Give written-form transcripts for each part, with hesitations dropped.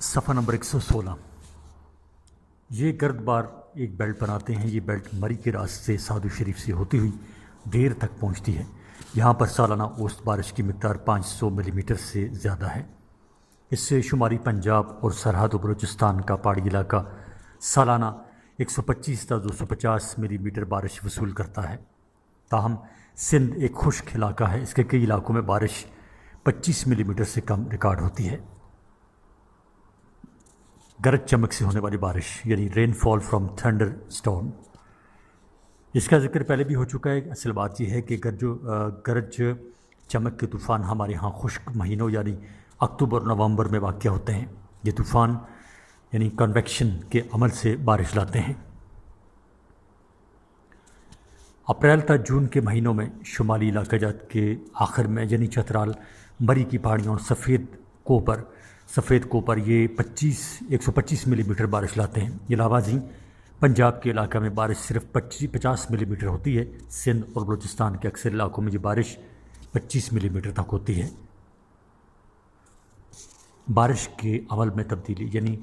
صفحہ نمبر 116۔ یہ گرد بار ایک بیلٹ بناتے ہیں۔ یہ بیلٹ مری کے راستے سعدو شریف سے ہوتی ہوئی دیر تک پہنچتی ہے۔ یہاں پر سالانہ اوسط بارش کی مقدار 500 ملی میٹر سے زیادہ ہے۔ اس سے شمالی پنجاب اور سرحد و بلوچستان کا پہاڑی علاقہ سالانہ 125 تا 250 ملی میٹر بارش وصول کرتا ہے۔ تاہم سندھ ایک خشک علاقہ ہے۔ اس کے کئی علاقوں میں بارش 25 ملی میٹر سے کم ریکارڈ ہوتی ہے۔ گرج چمک سے ہونے والی بارش یعنی رین فال فرام تھنڈر سٹارم، اس کا ذکر پہلے بھی ہو چکا ہے۔ اصل بات یہ ہے کہ گرج چمک کے طوفان ہمارے ہاں خشک مہینوں یعنی اکتوبر اور نومبر میں واقع ہوتے ہیں۔ یہ طوفان یعنی کنویکشن کے عمل سے بارش لاتے ہیں۔ اپریل تا جون کے مہینوں میں شمالی علاقہ جات کے آخر میں یعنی چترال، مری کی پہاڑیوں اور سفید کوپر یہ 125 ملی میٹر بارش لاتے ہیں۔ یہ علاوہ ازیں پنجاب کے علاقہ میں بارش صرف 50 ملی میٹر ہوتی ہے۔ سندھ اور بلوچستان کے اکثر علاقوں میں یہ بارش 25 ملی میٹر تک ہوتی ہے۔ بارش کے عمل میں تبدیلی یعنی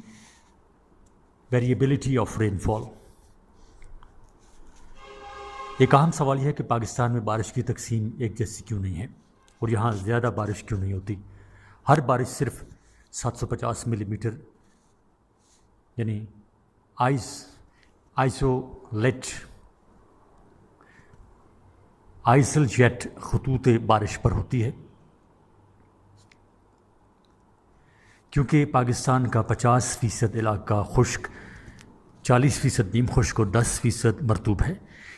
ویریبلٹی آف رین فال۔ ایک اہم سوال یہ ہے کہ پاکستان میں بارش کی تقسیم ایک جیسی کیوں نہیں ہے اور یہاں زیادہ بارش کیوں نہیں ہوتی؟ ہر بارش صرف 750 ملی میٹر یعنی آئسل جیٹ خطوط بارش پر ہوتی ہے، کیونکہ پاکستان کا 50% علاقہ خشک، 40% نیم خشک اور 10% مرطوب ہے۔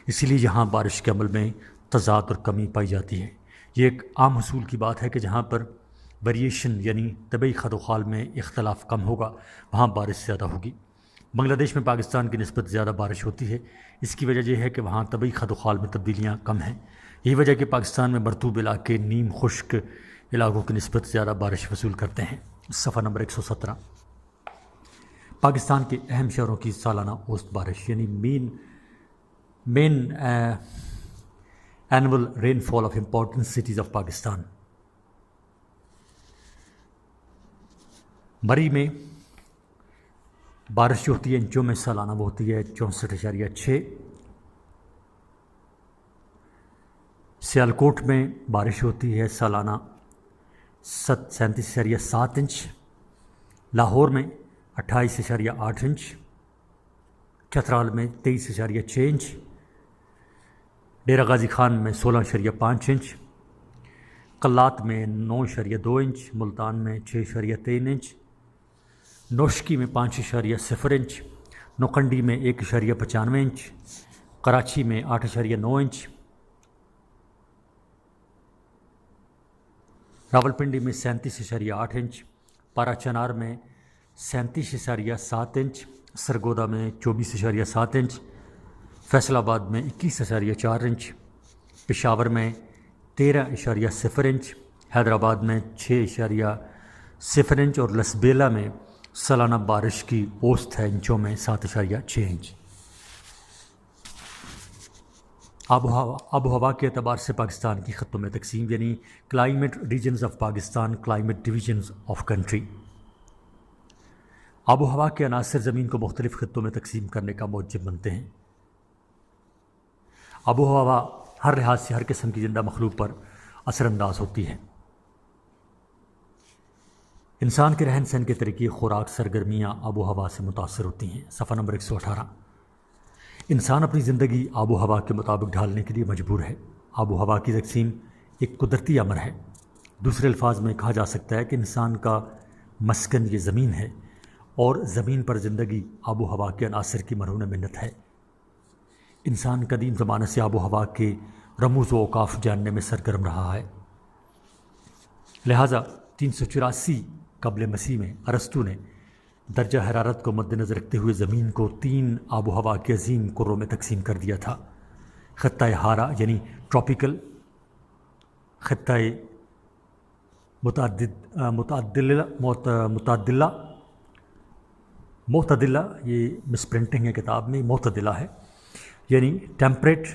اسی لیے یہاں بارش کے عمل میں تضاد اور کمی پائی جاتی ہے۔ یہ ایک عام حصول کی بات ہے کہ جہاں پر ویریشن یعنی طبعی خد و خال میں اختلاف کم ہوگا وہاں بارش زیادہ ہوگی۔ بنگلہ دیش میں پاکستان کی نسبت زیادہ بارش ہوتی ہے۔ اس کی وجہ یہ ہے کہ وہاں طبعی خد و خال میں تبدیلیاں کم ہیں۔ یہی وجہ کہ پاکستان میں مرطوب علاقے نیم خشک علاقوں کی نسبت زیادہ بارش وصول کرتے ہیں۔ صفحہ نمبر 117۔ پاکستان کے اہم شہروں کی سالانہ اوسط بارش یعنی mean annual rainfall of important cities of Pakistan. Murree میں بارش جو ہوتی ہے انچوں میں سالانہ وہ ہوتی ہے 64.6۔ سیالکوٹ میں بارش ہوتی ہے سالانہ 37.7 انچ۔ لاہور میں 28.8 انچ۔ چترال میں 23.6 انچ۔ ڈیرہ غازی خان میں 16.5 انچ۔ قلات میں 9.2 انچ۔ ملتان میں 6.3 انچ۔ نوشکی میں 5.0 انچ۔ نوکنڈی میں 1.95 انچ۔ کراچی میں 8.9 انچ۔ راولپنڈی میں 37.8 انچ۔ پارا چنار میں 37.7 انچ۔ سرگودا میں 24.7 انچ۔ فیصل آباد میں 21.4 انچ۔ پشاور میں 13.0 انچ۔ حیدرآباد میں 6.0 انچ اور لسبیلا میں سالانہ بارش کی اوسط ہے انچوں میں 7.6 انچ۔ آب و ہوا کے اعتبار سے پاکستان کی خطوں میں تقسیم یعنی climate regions of Pakistan, climate divisions of country. آب و ہوا کے عناصر زمین کو مختلف خطوں میں تقسیم کرنے کا موجب بنتے ہیں۔ آب و ہوا ہر لحاظ سے ہر قسم کی زندہ مخلوق پر اثر انداز ہوتی ہے۔ انسان کے رہن سہن کے طریقے، خوراک، سرگرمیاں آب و ہوا سے متاثر ہوتی ہیں۔ صفحہ نمبر 118۔ انسان اپنی زندگی آب و ہوا کے مطابق ڈھالنے کے لیے مجبور ہے۔ آب و ہوا کی تقسیم ایک قدرتی امر ہے۔ دوسرے الفاظ میں کہا جا سکتا ہے کہ انسان کا مسکن یہ زمین ہے اور زمین پر زندگی آب و ہوا کے عناصر کی مرہون منت ہے۔ انسان قدیم زمانے سے آب و ہوا کے رموز و اوقاف جاننے میں سرگرم رہا ہے۔ لہٰذا 384 قبل مسیح میں ارسطو نے درجہ حرارت کو مد نظر رکھتے ہوئے زمین کو 3 آب و ہوا کے عظیم کروں میں تقسیم کر دیا تھا۔ خطۂ حارہ یعنی ٹراپیکل، خطۂ معتدلہ یہ مس پرنٹنگ ہے کتاب میں، معتدلہ ہے یعنی ٹیمپریٹ،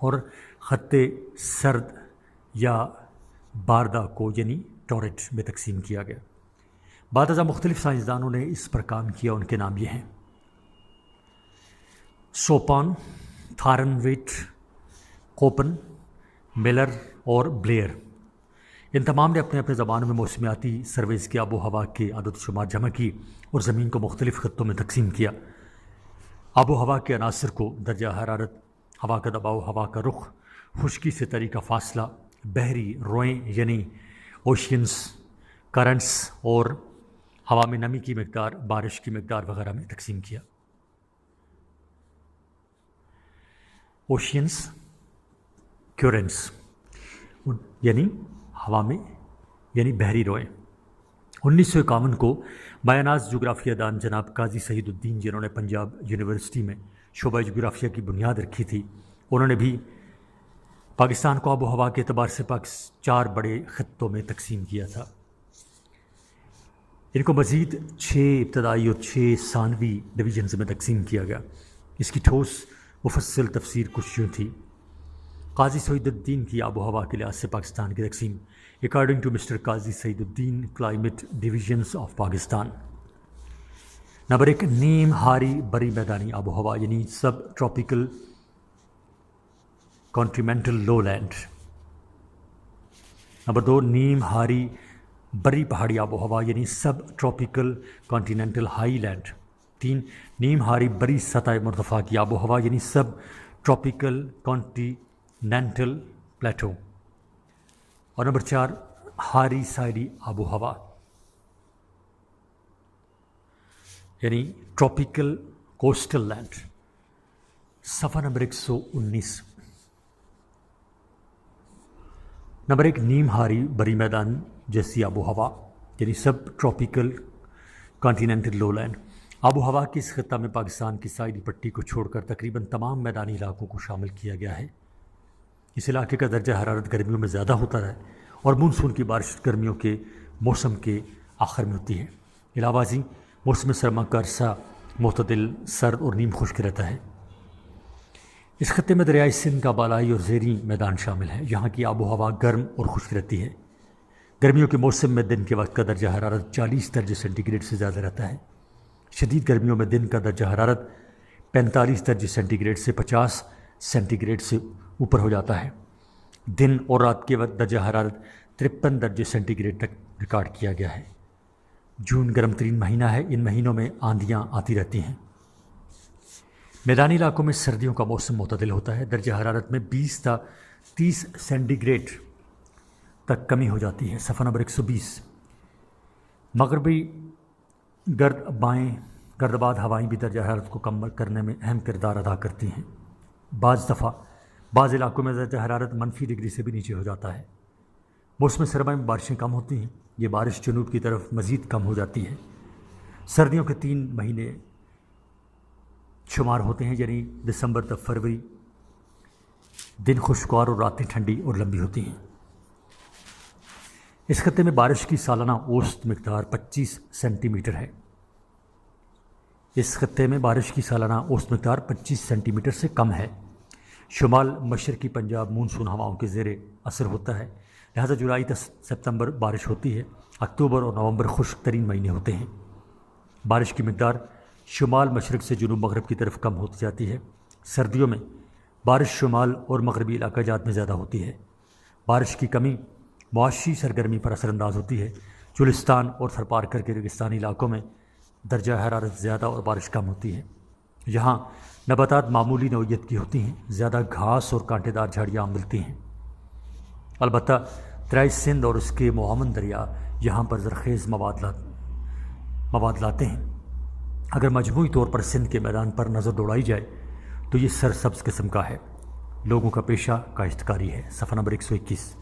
اور خط سرد یا باردہ کو یعنی ٹورٹ میں تقسیم کیا گیا۔ بعد ازاں مختلف سائنسدانوں نے اس پر کام کیا، ان کے نام یہ ہیں: سوپان، تھارنویٹ، کوپن، ملر اور بلیئر۔ ان تمام نے اپنے اپنے زبانوں میں موسمیاتی سرویز کی آب و ہوا کے عدد و شمار جمع کی اور زمین کو مختلف خطوں میں تقسیم کیا۔ آب و ہوا کے عناصر کو درجہ حرارت، ہوا کا دباؤ، ہوا کا رخ، خشکی سے تری کا فاصلہ، بحری روئیں یعنی اوشینز، کرنٹس اور ہوا میں نمی کی مقدار، بارش کی مقدار وغیرہ میں تقسیم کیا۔ اوشینز، کرنٹس یعنی ہوا میں یعنی بحری روئیں۔ 1951 کو مایاناز جغرافیہ دان جناب قاضی سعید الدین، جنہوں نے پنجاب یونیورسٹی میں شعبہ جغرافیہ کی بنیاد رکھی تھی، انہوں نے بھی پاکستان کو آب و ہوا کے اعتبار سے 4 بڑے خطوں میں تقسیم کیا تھا۔ ان کو مزید 6 ابتدائی اور 6 ثانوی ڈویژنز میں تقسیم کیا گیا۔ اس کی ٹھوس مفصل تفسیر کچھ یوں تھی: قاضی سعید الدین کی آب و ہوا کے لحاظ سے پاکستان کی تقسیم: according to mister Qazi Saeed Uddin, climate divisions of Pakistan. Number 1، نیم ہاری بری میدانی آب و ہوا یعنی سب ٹراپیکل کانٹیننٹل لو لینڈ۔ نمبر 2، نیم ہاری بری پہاڑی آب و ہوا یعنی سب ٹراپیکل کانٹیننٹل ہائی لینڈ۔ 3، نیم ہاری بری سطح مرتفع کی آب و ہوا یعنی سب ٹراپیکل کانٹیننٹل پلیٹو۔ اور نمبر 4، ہاری ساحلی آب و ہوا یعنی ٹراپیکل کوسٹل لینڈ۔ صفحہ نمبر 119۔ نمبر 1، نیم ہاری بری میدان جیسی آب و ہوا یعنی سب ٹراپیکل کانٹیننٹل لو لینڈ۔ آب و ہوا کی اس خطہ میں پاکستان کی ساحلی پٹی کو چھوڑ کر تقریباً تمام میدانی علاقوں کو شامل کیا گیا ہے۔ اس علاقے کا درجہ حرارت گرمیوں میں زیادہ ہوتا ہے اور مونسون کی بارش گرمیوں کے موسم کے آخر میں ہوتی ہے۔ علاوہ ازیں موسم سرما کا عرصہ معتدل، سرد اور نیم خشک رہتا ہے۔ اس خطے میں دریائے سندھ کا بالائی اور زیریں میدان شامل ہے۔ یہاں کی آب و ہوا گرم اور خشک رہتی ہے۔ گرمیوں کے موسم میں دن کے وقت کا درجہ حرارت 40 درجہ سینٹی گریڈ سے زیادہ رہتا ہے۔ شدید گرمیوں میں دن کا درجہ حرارت 45 درجہ سینٹی گریڈ سے 50 سینٹی گریڈ سے اوپر ہو جاتا ہے۔ دن اور رات کے وقت درجہ حرارت 53 درجہ سینٹی گریڈ تک ریکارڈ کیا گیا ہے۔ جون گرم ترین مہینہ ہے۔ ان مہینوں میں آندھیاں آتی رہتی ہیں۔ میدانی علاقوں میں سردیوں کا موسم معتدل ہوتا ہے۔ درجہ حرارت میں 20 تا 30 سینٹی گریڈ تک کمی ہو جاتی ہے۔ صفحہ نمبر 120۔ مغربی گردباد ہوائیں بھی درجہ حرارت کو کم کرنے میں اہم کردار ادا کرتی ہیں۔ بعض دفعہ بعض علاقوں میں درجہ حرارت -ڈگری سے بھی نیچے ہو جاتا ہے۔ موسم سرما میں بارشیں کم ہوتی ہیں۔ یہ بارش جنوب کی طرف مزید کم ہو جاتی ہے۔ سردیوں کے 3 مہینے شمار ہوتے ہیں یعنی دسمبر تا فروری۔ دن خوشگوار اور راتیں ٹھنڈی اور لمبی ہوتی ہیں۔ اس خطے میں بارش کی سالانہ اوسط مقدار 25 سینٹی میٹر ہے۔ اس خطے میں بارش کی سالانہ اوسط مقدار 25 سینٹی میٹر سے کم ہے۔ شمال مشرقی پنجاب مونسون ہواؤں کے زیر اثر ہوتا ہے، لہذا جولائی تا ستمبر بارش ہوتی ہے۔ اکتوبر اور نومبر خشک ترین مہینے ہوتے ہیں۔ بارش کی مقدار شمال مشرق سے جنوب مغرب کی طرف کم ہوتی جاتی ہے۔ سردیوں میں بارش شمال اور مغربی علاقہ جات میں زیادہ ہوتی ہے۔ بارش کی کمی معاشی سرگرمی پر اثر انداز ہوتی ہے۔ چولستان اور تھرپارکر کے ریگستانی علاقوں میں درجہ حرارت زیادہ اور بارش کم ہوتی ہے۔ یہاں نباتات معمولی نوعیت کی ہوتی ہیں، زیادہ گھاس اور کانٹے دار جھاڑیاں ملتی ہیں۔ البتہ دریائے سندھ اور اس کے معاون دریا یہاں پر زرخیز مواد لاتے ہیں۔ اگر مجموعی طور پر سندھ کے میدان پر نظر دوڑائی جائے تو یہ سرسبز قسم کا ہے۔ لوگوں کا پیشہ کاشتکاری ہے۔ صفحہ نمبر 121۔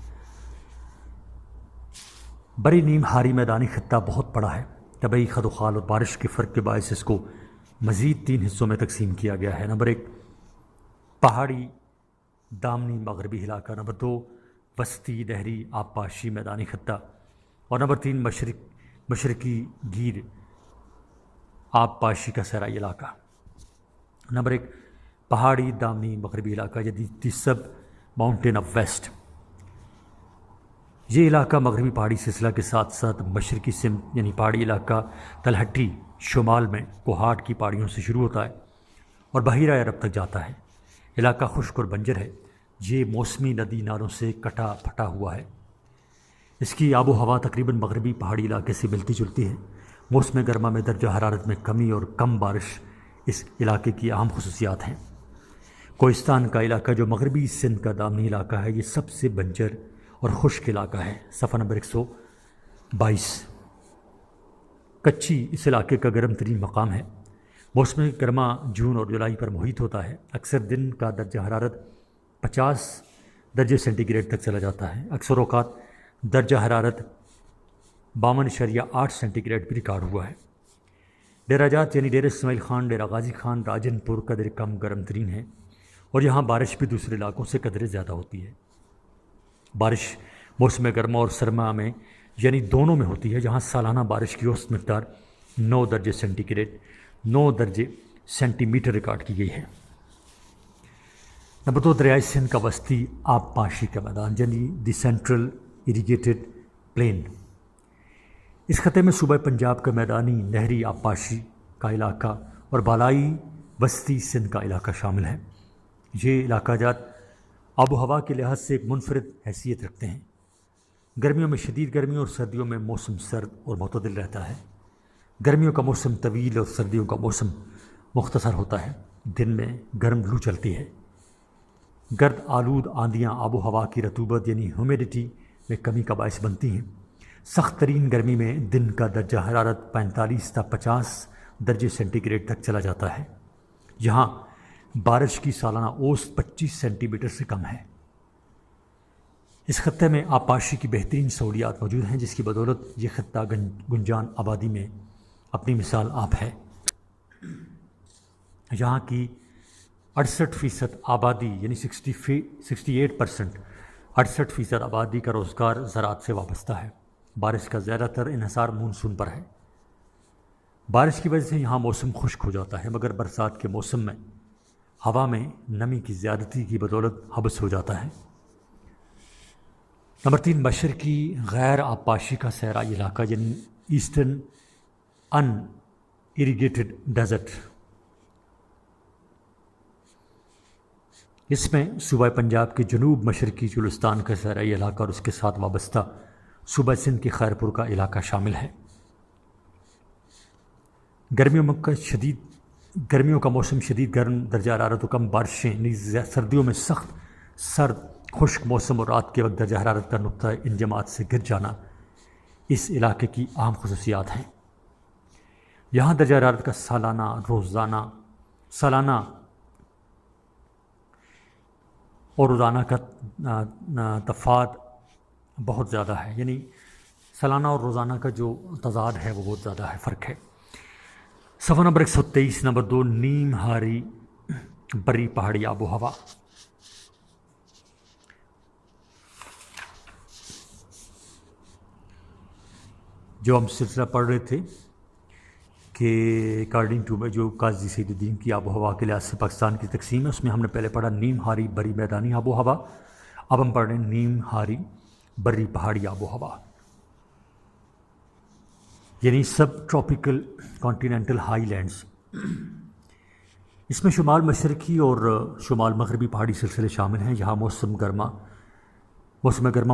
بری نیم ہاری میدانی خطہ بہت بڑا ہے۔ طبعی خدوخال اور بارش کے فرق کے باعث اس کو مزید 3 حصوں میں تقسیم کیا گیا ہے۔ نمبر 1، پہاڑی دامنی مغربی علاقہ۔ نمبر 2، وسطی نہری آبپاشی میدانی خطہ۔ اور نمبر 3، مشرقی گیر آبپاشی کا صحرائی علاقہ۔ نمبر 1، پہاڑی دامنی مغربی علاقہ یا دی سب ماؤنٹین آف ویسٹ۔ یہ علاقہ مغربی پہاڑی سلسلہ کے ساتھ ساتھ مشرقی سمت یعنی پہاڑی علاقہ تلہٹی شمال میں کوہاٹ کی پہاڑیوں سے شروع ہوتا ہے اور بحیرہ عرب تک جاتا ہے۔ علاقہ خشک اور بنجر ہے۔ یہ موسمی ندی نالوں سے کٹا پھٹا ہوا ہے۔ اس کی آب و ہوا تقریباً مغربی پہاڑی علاقے سے ملتی جلتی ہے۔ موسم گرما میں درجہ حرارت میں کمی اور کم بارش اس علاقے کی اہم خصوصیات ہیں۔ کوہستان کا علاقہ جو مغربی سندھ کا دامنی علاقہ ہے، یہ سب سے بنجر اور خشک علاقہ ہے۔ صفحہ نمبر 122۔ کچھی اس علاقے کا گرم ترین مقام ہے۔ موسم گرما جون اور جولائی پر محیط ہوتا ہے۔ اکثر دن کا درجہ حرارت 50 درجے سینٹی گریڈ تک چلا جاتا ہے۔ اکثر اوقات درجہ حرارت 52.8 سینٹی گریڈ بھی ریکارڈ ہوا ہے۔ ڈیرہ جات یعنی ڈیرہ اسماعیل خان، ڈیرہ غازی خان، راجن پور قدر کم گرم ترین ہے اور یہاں بارش بھی دوسرے علاقوں سے قدرے زیادہ ہوتی ہے۔ بارش موسم گرما اور سرما میں یعنی دونوں میں ہوتی ہے، جہاں سالانہ بارش کی اوسط مقدار 9 درجے سینٹی گریڈ 9 درجے سینٹی میٹر ریکارڈ کی گئی ہے۔ نمبر 2، دریائے سندھ کا وسطی آب پاشی کا میدان یعنی دی سینٹرل اریگیٹڈ پلین۔ اس خطے میں صوبہ پنجاب کا میدانی نہری آبپاشی کا علاقہ اور بالائی وسطی سندھ کا علاقہ شامل ہے۔ یہ علاقہ جات آب و ہوا کے لحاظ سے ایک منفرد حیثیت رکھتے ہیں۔ گرمیوں میں شدید گرمی اور سردیوں میں موسم سرد اور معتدل رہتا ہے۔ گرمیوں کا موسم طویل اور سردیوں کا موسم مختصر ہوتا ہے۔ دن میں گرم لو چلتی ہے۔ گرد آلود آندیاں آب و ہوا کی رطوبت یعنی ہیومیڈیٹی میں کمی کا باعث بنتی ہیں۔ سخت ترین گرمی میں دن کا درجہ حرارت 45 تا 50 درجے سینٹی گریڈ تک چلا جاتا ہے۔ یہاں بارش کی سالانہ اوسط 25 سینٹی میٹر سے کم ہے۔ اس خطے میں آبپاشی کی بہترین سہولیات موجود ہیں، جس کی بدولت یہ خطہ گنجان آبادی میں اپنی مثال آپ ہے۔ یہاں کی 68% آبادی یعنی 68% 68% آبادی کا روزگار زراعت سے وابستہ ہے۔ بارش کا زیادہ تر انحصار مونسون پر ہے۔ بارش کی وجہ سے یہاں موسم خشک ہو جاتا ہے، مگر برسات کے موسم میں ہوا میں نمی کی زیادتی کی بدولت حبس ہو جاتا ہے۔ نمبر 3، مشرقی غیر آبپاشی کا صحرائی علاقہ یعنی ایسٹرن ان اریگیٹڈ ڈیزرٹ۔ اس میں صوبہ پنجاب کے جنوب مشرقی چولستان کا صحرائی علاقہ اور اس کے ساتھ وابستہ صوبہ سندھ کے خیرپور کا علاقہ شامل ہے۔ گرمیوں کا موسم شدید گرم درجہ حرارت و کم بارشیں، سردیوں میں سخت سرد خشک موسم اور رات کے وقت درجہ حرارت کا نقطہ انجماد سے گر جانا اس علاقے کی اہم خصوصیات ہیں۔ یہاں درجہ حرارت کا سالانہ اور روزانہ کا تفاوت بہت زیادہ ہے، یعنی سالانہ اور روزانہ کا جو تضاد ہے وہ بہت زیادہ ہے، فرق ہے۔ صفحہ نمبر 123۔ نمبر 2، نیم ہاری بری پہاڑی آب و ہوا۔ جو ہم سلسلہ پڑھ رہے تھے کہ اکارڈنگ ٹو جو قاضی سعید الدین کی آب و ہوا کے لحاظ سے پاکستان کی تقسیم ہے، اس میں ہم نے پہلے پڑھا نیم ہاری بری میدانی آب و ہوا، اب ہم پڑھ رہے ہیں نیم ہاری بری پہاڑی آب و ہوا، یعنی سب ٹراپیکل کانٹیننٹل ہائی لینڈز۔ اس میں شمال مشرقی اور شمال مغربی پہاڑی سلسلے شامل ہیں۔ یہاں موسم گرما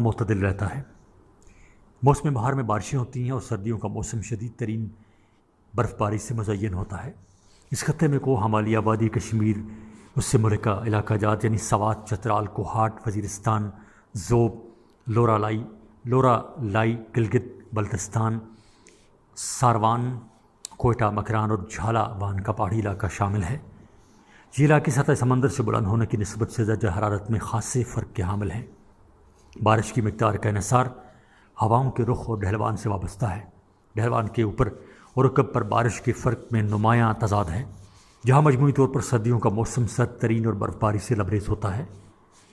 معتدل رہتا ہے۔ موسم بہار میں بارشیں ہوتی ہیں اور سردیوں کا موسم شدید ترین برف باری سے مزین ہوتا ہے۔ اس خطے میں کو ہمالی آبادی کشمیر، اس سے ملکہ علاقہ جات یعنی سوات، چترال، کوہاٹ، وزیرستان، ذوب، لورا لائی، گلگت بلتستان، ساروان، کوئٹہ، مکران اور جھالا وان کا پہاڑی علاقہ شامل ہے۔ یہ علاقے سطح سمندر سے بلند ہونے کی نسبت سے درجہ حرارت میں خاصے فرق کے حامل ہیں۔ بارش کی مقدار کا انحصار ہواؤں کے رخ اور ڈھلوان سے وابستہ ہے۔ ڈھلوان کے اوپر اور رکب پر بارش کے فرق میں نمایاں تضاد ہے۔ جہاں مجموعی طور پر سردیوں کا موسم سرد ترین اور برف باری سے لبریز ہوتا ہے،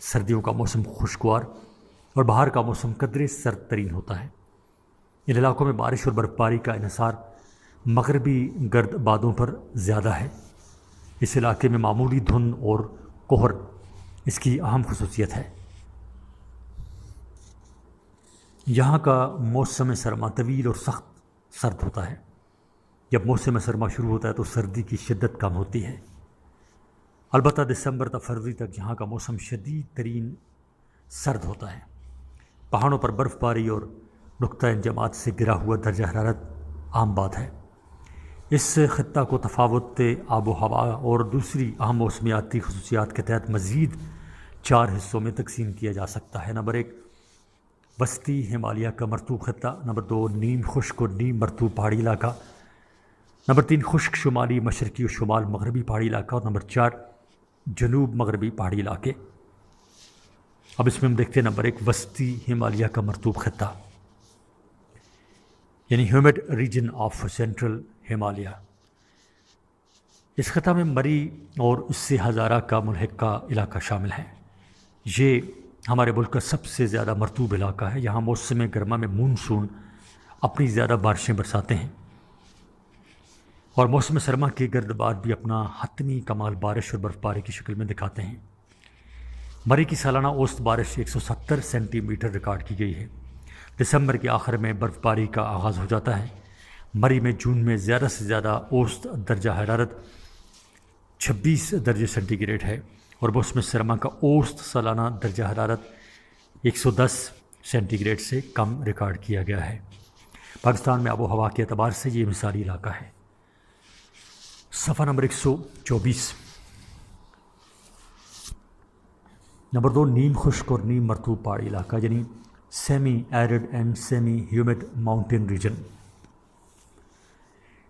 سردیوں کا موسم خوشگوار اور بہار کا موسم قدرے سرد ترین ہوتا ہے۔ ان علاقوں میں بارش اور برف باری کا انحصار مغربی گرد بادوں پر زیادہ ہے۔ اس علاقے میں معمولی دھند اور کوہر اس کی اہم خصوصیت ہے۔ یہاں کا موسم سرما طویل اور سخت سرد ہوتا ہے۔ جب موسم سرما شروع ہوتا ہے تو سردی کی شدت کم ہوتی ہے۔ البتہ دسمبر تا فروری تک یہاں کا موسم شدید ترین سرد ہوتا ہے۔ پہاڑوں پر برف باری اور نقطہ انجماد سے گرا ہوا درجہ حرارت عام بات ہے۔ اس خطہ کو تفاوت آب و ہوا اور دوسری اہم موسمیاتی خصوصیات کے تحت مزید 4 حصوں میں تقسیم کیا جا سکتا ہے۔ نمبر 1 وسطی ہمالیہ کا مرطوب خطہ، نمبر 2 نیم خشک اور نیم مرطوب پہاڑی علاقہ، نمبر 3 خشک شمالی مشرقی اور شمال مغربی پہاڑی علاقہ، اور نمبر 4 جنوب مغربی پہاڑی علاقے۔ اب اس میں ہم دیکھتے ہیں نمبر 1 وسطی ہمالیہ کا مرطوب خطہ، یعنی humid region of central Himalaya. اس خطہ میں مری اور اس سے ہزارہ کا ملحقہ علاقہ شامل ہے۔ یہ ہمارے ملک کا سب سے زیادہ مرطوب علاقہ ہے۔ یہاں موسم گرما میں مونسون اپنی زیادہ بارشیں برساتے ہیں، اور موسم سرما کے گرد باد بھی اپنا حتمی کمال بارش اور برف باری کی شکل میں دکھاتے ہیں۔ مری کی سالانہ اوسط بارش 170 سینٹی میٹر ریکارڈ کی گئی ہے۔ دسمبر کے آخر میں برف باری کا آغاز ہو جاتا ہے۔ مری میں جون میں زیادہ سے زیادہ اوسط درجہ حرارت 26 درجے سینٹی گریڈ ہے، اور موسم سرما کا اوسط سالانہ درجہ حرارت 110 سینٹی گریڈ سے کم ریکارڈ کیا گیا ہے۔ پاکستان میں آب و ہوا کے اعتبار سے یہ مثالی علاقہ ہے۔ صفحہ نمبر 124۔ نمبر 2 نیم خشک اور نیم مرطوب پہاڑی علاقہ، یعنی semi arid and semi humid mountain region.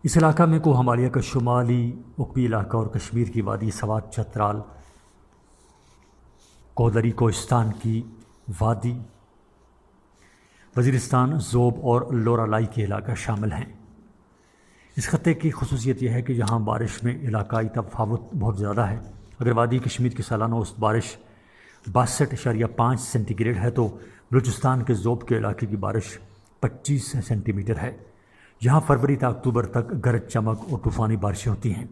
اس علاقہ میں کو ہمالیہ کا شمالی عقبی علاقہ اور کشمیر کی وادی سوات، چترال، کوہلری کوہستان کی وادی، وزیرستان، ذوب اور لورالائی کے علاقہ شامل ہیں۔ اس خطے کی خصوصیت یہ ہے کہ یہاں بارش میں علاقائی تفاوت بہت زیادہ ہے۔ اگر وادی کشمیر کی سالانہ اوسط بارش 62.5 سینٹی گریڈ ہے تو بلوچستان کے ذوب کے علاقے کی بارش 25 سینٹی میٹر ہے۔ یہاں فروری تا اکتوبر تک گرج چمک اور طوفانی بارشیں ہوتی ہیں۔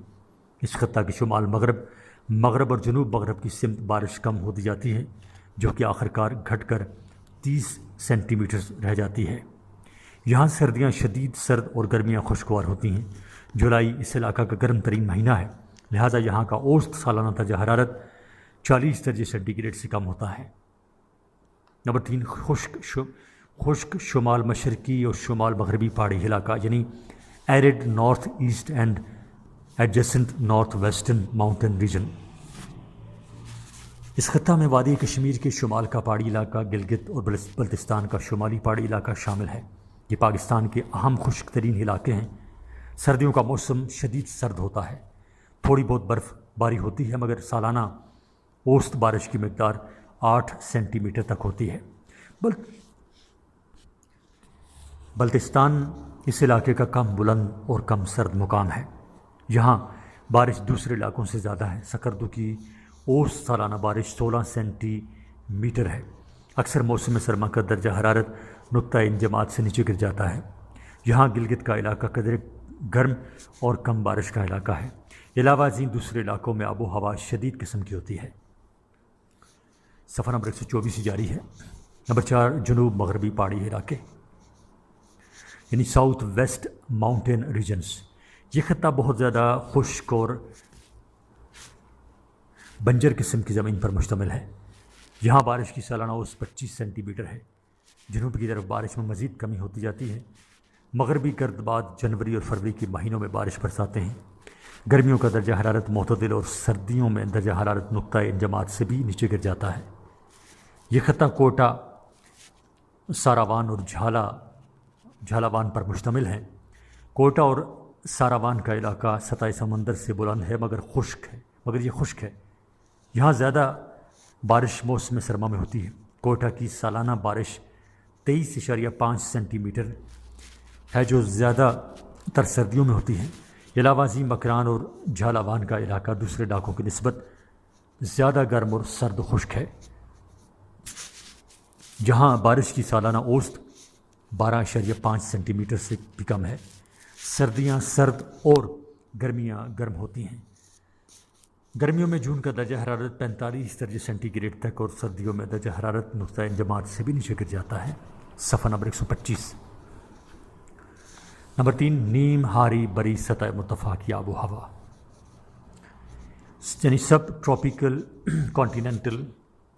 اس خطہ کے شمال مغرب اور جنوب مغرب کی سمت بارش کم ہوتی جاتی ہے، جو کہ آخر کار گھٹ کر 30 سینٹی میٹر رہ جاتی ہے۔ یہاں سردیاں شدید سرد اور گرمیاں خوشگوار ہوتی ہیں۔ جولائی اس علاقہ کا گرم ترین مہینہ ہے، لہٰذا یہاں کا اوسط سالانہ درجہ حرارت 40 درجے سینٹی گریڈ سے کم ہوتا ہے۔ نمبر 3 خشک شمال مشرقی اور شمال مغربی پہاڑی علاقہ، یعنی arid north east and adjacent north western mountain region. اس خطہ میں وادی کشمیر کے شمال کا پہاڑی علاقہ، گلگت اور بلتستان کا شمالی پہاڑی علاقہ شامل ہے۔ یہ پاکستان کے اہم خشک ترین علاقے ہیں۔ سردیوں کا موسم شدید سرد ہوتا ہے، تھوڑی بہت برف باری ہوتی ہے، مگر سالانہ اوسط بارش کی مقدار 8 سینٹی میٹر تک ہوتی ہے۔ بلتستان اس علاقے کا کم بلند اور کم سرد مقام ہے۔ یہاں بارش دوسرے علاقوں سے زیادہ ہے۔ سکردو کی اوسط سالانہ بارش 16 سینٹی میٹر ہے۔ اکثر موسم سرما کا درجہ حرارت نقطہ انجماد سے نیچے گر جاتا ہے۔ یہاں گلگت کا علاقہ قدرے گرم اور کم بارش کا علاقہ ہے۔ علاوہ ازیں دوسرے علاقوں میں آب و ہوا شدید قسم کی ہوتی ہے۔ صفحہ نمبر 124 جاری ہے۔ نمبر 4 جنوب مغربی پہاڑی علاقے، یعنی ساؤتھ ویسٹ ماؤنٹین ریجنز۔ یہ خطہ بہت زیادہ خشک اور بنجر قسم کی زمین پر مشتمل ہے۔ یہاں بارش کی سالانہ اوسط 25 سینٹی میٹر ہے۔ جنوب کی طرف بارش میں مزید کمی ہوتی جاتی ہے۔ مغربی گرد باد جنوری اور فروری کے مہینوں میں بارش برساتے ہیں۔ گرمیوں کا درجہ حرارت معتدل اور سردیوں میں درجہ حرارت نقطہ انجماد سے بھی نیچے گر جاتا ہے۔ یہ خطہ کوٹا، ساراوان اور جھالاوان پر مشتمل ہے۔ کوٹا اور ساراوان کا علاقہ سطح سمندر سے بلند ہے مگر یہ خشک ہے۔ یہاں زیادہ بارش موسم سرما میں ہوتی ہے۔ کوٹا کی سالانہ بارش 23.5 سینٹی میٹر ہے، جو زیادہ تر سردیوں میں ہوتی ہے۔ علاوہ ازیں مکران اور جھالاوان کا علاقہ دوسرے علاقوں کی نسبت زیادہ گرم اور سرد و خشک ہے، جہاں بارش کی سالانہ اوسط 12.5 سینٹی میٹر سے بھی کم ہے۔ سردیاں سرد اور گرمیاں گرم ہوتی ہیں۔ گرمیوں میں جون کا درجہ حرارت 45 درجے سینٹی گریڈ تک اور سردیوں میں درجہ حرارت نقطہ انجماد سے بھی نیچے گر جاتا ہے۔ صفحہ نمبر 125۔ نمبر 3، نیم ہاری بری سطح مرتفع کی آب و ہوا، یعنی سب ٹراپیکل کانٹیننٹل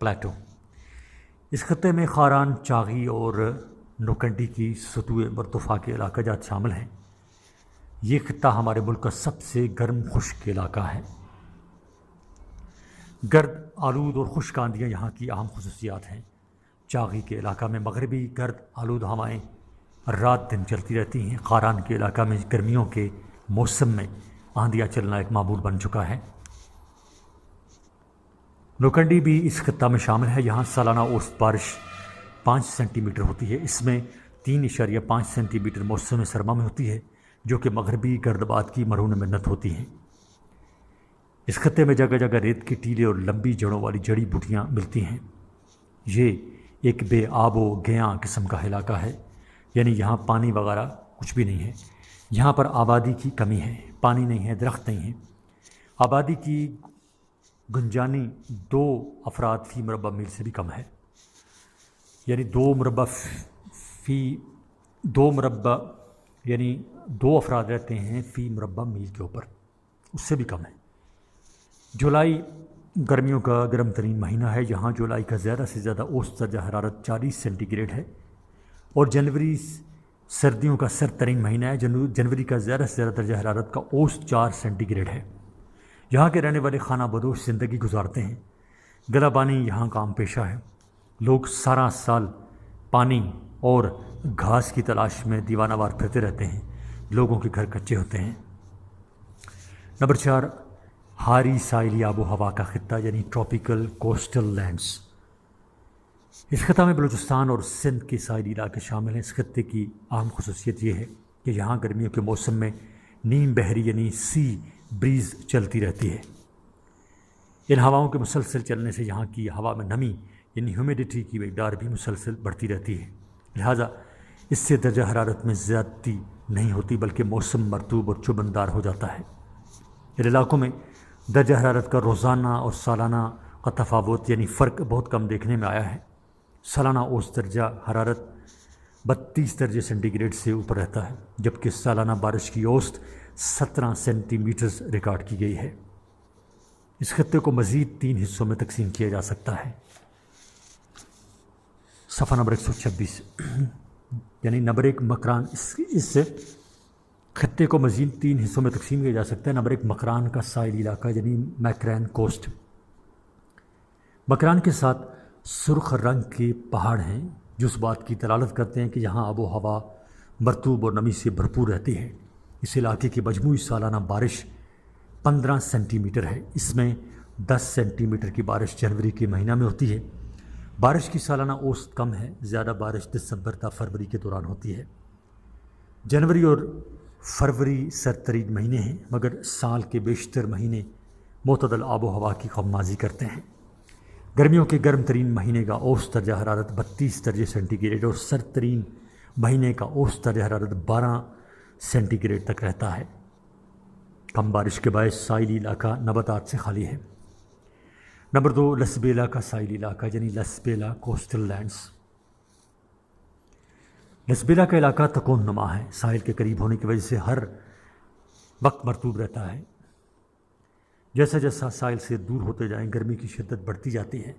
پلیٹو۔ اس خطے میں خاران، چاغی اور نوکنڈی کی سطوح مرتفع کے علاقہ جات شامل ہیں۔ یہ خطہ ہمارے ملک کا سب سے گرم خشک علاقہ ہے۔ گرد آلود اور خشک آندیاں یہاں کی اہم خصوصیات ہیں۔ چاغی کے علاقہ میں مغربی گرد آلود ہوائیں رات دن چلتی رہتی ہیں۔ خاران کے علاقہ میں گرمیوں کے موسم میں آندیاں چلنا ایک معمول بن چکا ہے۔ نوکنڈی بھی اس خطہ میں شامل ہے۔ یہاں سالانہ اوسط بارش 5 سینٹی میٹر ہوتی ہے۔ اس میں 3.5 سینٹی میٹر موسم سرما میں ہوتی ہے، جو کہ مغربی گردباد کی مرہون منت ہوتی ہیں۔ اس خطے میں جگہ جگہ ریت کے ٹیلے اور لمبی جڑوں والی جڑی بوٹیاں ملتی ہیں۔ یہ ایک بے آب و گیاں قسم کا علاقہ ہے، یعنی یہاں پانی وغیرہ کچھ بھی نہیں ہے۔ یہاں پر آبادی کی کمی ہے، پانی نہیں ہے، درخت نہیں ہے۔ آبادی کی گنجانی 2 افراد فی مربع میل سے بھی کم ہے، یعنی 2 افراد رہتے ہیں فی مربع میل کے اوپر، اس سے بھی کم ہے۔ جولائی گرمیوں کا گرم ترین مہینہ ہے۔ یہاں جولائی کا زیادہ سے زیادہ اوسط درجہ حرارت 40 سینٹی گریڈ ہے، اور جنوری سردیوں کا سرد ترین مہینہ ہے۔ جنوری کا زیادہ سے زیادہ درجہ حرارت کا اوسط 4 سینٹی گریڈ ہے۔ یہاں کے رہنے والے خانہ بدوش زندگی گزارتے ہیں۔ گلہ بانی یہاں کا عام پیشہ ہے۔ لوگ سارا سال پانی اور گھاس کی تلاش میں دیوانہ وار پھرتے رہتے ہیں۔ لوگوں کے گھر کچے ہوتے ہیں۔ نمبر 4، ہاری ساحلی آب و ہوا کا خطہ، یعنی ٹراپیکل کوسٹل لینڈز۔ اس خطہ میں بلوچستان اور سندھ کے ساحلی علاقے شامل ہیں۔ اس خطے کی اہم خصوصیت یہ ہے کہ یہاں گرمیوں کے موسم میں نیم بحری یعنی سی بریز چلتی رہتی ہے۔ ان ہواؤں کے مسلسل چلنے سے یہاں کی ہوا میں نمی یعنی ہیومیڈیٹی کی مقدار بھی مسلسل بڑھتی رہتی ہے، لہٰذا اس سے درجہ حرارت میں زیادتی نہیں ہوتی، بلکہ موسم مرطوب اور چبندار ہو جاتا ہے۔ ان علاقوں میں درجہ حرارت کا روزانہ اور سالانہ کا تفاوت یعنی فرق بہت کم دیکھنے میں آیا ہے۔ سالانہ اوسط درجہ حرارت 32 درجے سینٹی گریڈ سے اوپر رہتا ہے، جبکہ سالانہ بارش کی اوسط 17 سینٹی میٹرز ریکارڈ کی گئی ہے۔ اس خطے کو مزید 3 حصوں میں تقسیم کیا جا سکتا ہے۔ صفحہ نمبر 126، یعنی نمبر 1 مکران۔ اس خطے کو مزید 3 حصوں میں تقسیم کیا جا سکتا ہے۔ نمبر 1 مکران کا ساحلی علاقہ، یعنی میکرین کوسٹ۔ مکران کے ساتھ سرخ رنگ کے پہاڑ ہیں جو اس بات کی دلالت کرتے ہیں کہ یہاں آب و ہوا مرطوب اور نمی سے بھرپور رہتی ہے۔ اس علاقے کی مجموعی سالانہ بارش 15 سینٹی میٹر ہے۔ اس میں 10 سینٹی میٹر کی بارش جنوری کے مہینہ میں ہوتی ہے۔ بارش کی سالانہ اوسط کم ہے، زیادہ بارش دسمبر تا فروری کے دوران ہوتی ہے۔ جنوری اور فروری سرد ترین مہینے ہیں، مگر سال کے بیشتر مہینے معتدل آب و ہوا کی خمازی کرتے ہیں۔ گرمیوں کے گرم ترین مہینے کا اوسط درجہ حرارت 32 درجے سینٹی گریڈ اور سرد ترین مہینے کا اوسط درجہ حرارت 12 سینٹی گریڈ تک رہتا ہے۔ کم بارش کے باعث ساحلی علاقہ نباتات سے خالی ہے۔ نمبر 2 لسبیلا کا ساحلی علاقہ، یعنی لسبیلا کوسٹل لینڈز۔ لسبیلا کا علاقہ تکون نما ہے، ساحل کے قریب ہونے کی وجہ سے ہر وقت مرطوب رہتا ہے۔ جیسا جیسا ساحل سے دور ہوتے جائیں گرمی کی شدت بڑھتی جاتی ہے۔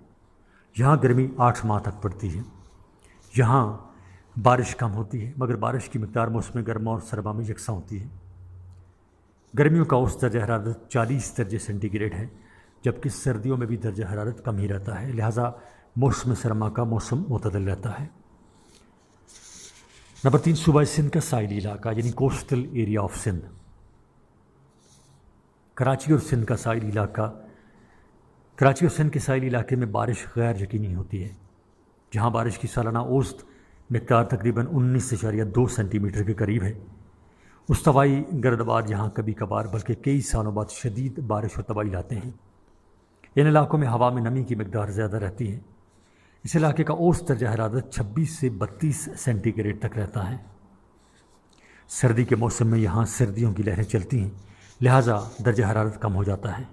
یہاں گرمی 8 ماہ تک پڑتی ہے۔ یہاں بارش کم ہوتی ہے، مگر بارش کی مقدار موسم گرما اور سرما میں یکساں ہوتی ہے۔ گرمیوں کا اوسط درجہ حرارت 40 درجے سینٹی گریڈ ہے، جبکہ سردیوں میں بھی درجہ حرارت کم ہی رہتا ہے، لہٰذا موسم سرما کا موسم معتدل رہتا ہے۔ نمبر 3 صوبہ سندھ کا ساحلی علاقہ، یعنی coastal area of Sindh. Karachi اور سندھ کا ساحلی علاقہ، کراچی اور سندھ کے ساحلی علاقے میں بارش غیر یقینی ہوتی ہے، جہاں بارش کی سالانہ اوسط مقدار تقریباً 19.2 سینٹی میٹر کے قریب ہے۔ استوائی گردباد یہاں کبھی کبھار بلکہ کئی سالوں بعد شدید بارش اور تباہی لاتے ہیں۔ ان علاقوں میں ہوا میں نمی کی مقدار زیادہ رہتی ہے۔ اس علاقے کا اوسط درجہ حرارت 26 سے 32 سینٹی گریڈ تک رہتا ہے۔ سردی کے موسم میں یہاں سردیوں کی لہریں چلتی ہیں، لہٰذا درجہ حرارت کم ہو جاتا ہے۔